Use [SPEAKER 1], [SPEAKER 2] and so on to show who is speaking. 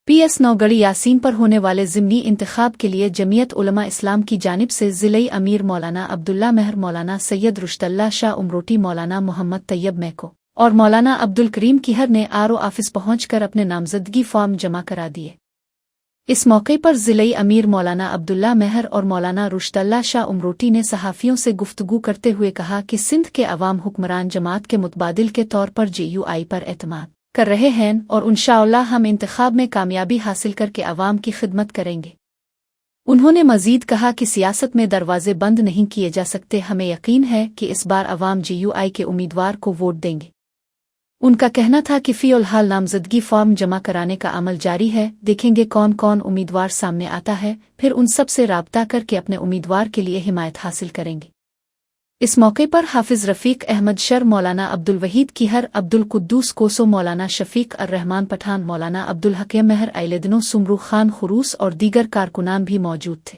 [SPEAKER 1] PS नौगढ़ी Yasin पर होने वाले ज़िमनी इंतखाब के लिए जमीयत उलमा इस्लाम की जानिब से ज़िले अमीर मौलाना अब्दुल्ला मेहर, मौलाना सैयद रुश्तुल्लाह शाह उमरोटी, मौलाना मोहम्मद तैयब मैको और मौलाना अब्दुल करीम किहर ने आरओ ऑफिस पहुंचकर अपने नामजदगी फॉर्म जमा करा दिए। इस मौके पर ज़िले अमीर मौलाना अब्दुल्ला मेहर और मौलाना रुश्तुल्लाह शाह उमरोटी ने सहाफ़ियों से गुफ्तगू करते हुए कहा कि सिंध के अवाम हुक्मरान जमात के मुतबादिल के तौर पर JUI पर एतमाद कर रहे हैं और इंशाअल्लाह हम इंतखाब में कामयाबी हासिल करके अवाम की खिदमत करेंगे। उन्होंने मजीद कहा कि सियासत में दरवाजे बंद नहीं किए जा सकते, हमें यकीन है कि इस बार अवाम JUI के उम्मीदवार को वोट देंगे। उनका कहना था कि फ़िलहाल नामजदगी फॉर्म जमा कराने का अमल जारी है, देखेंगे कौन कौन उम्मीदवार सामने आता है, फिर उन सब से राब्ता करके अपने उम्मीदवार के लिए हिमायत हासिल करेंगे। इस मौके पर हाफिज रफ़ीक अहमद शर, मौलाना अब्दुल वहीद किहर, अब्दुल कुद्दूस कोसो, मौलाना शफीक अर्रहमान पठान, मौलाना अब्दुल हकीम मेहर, आइलेदनो सुमरू खान खुरूस और दीगर कारकुनान भी मौजूद थे।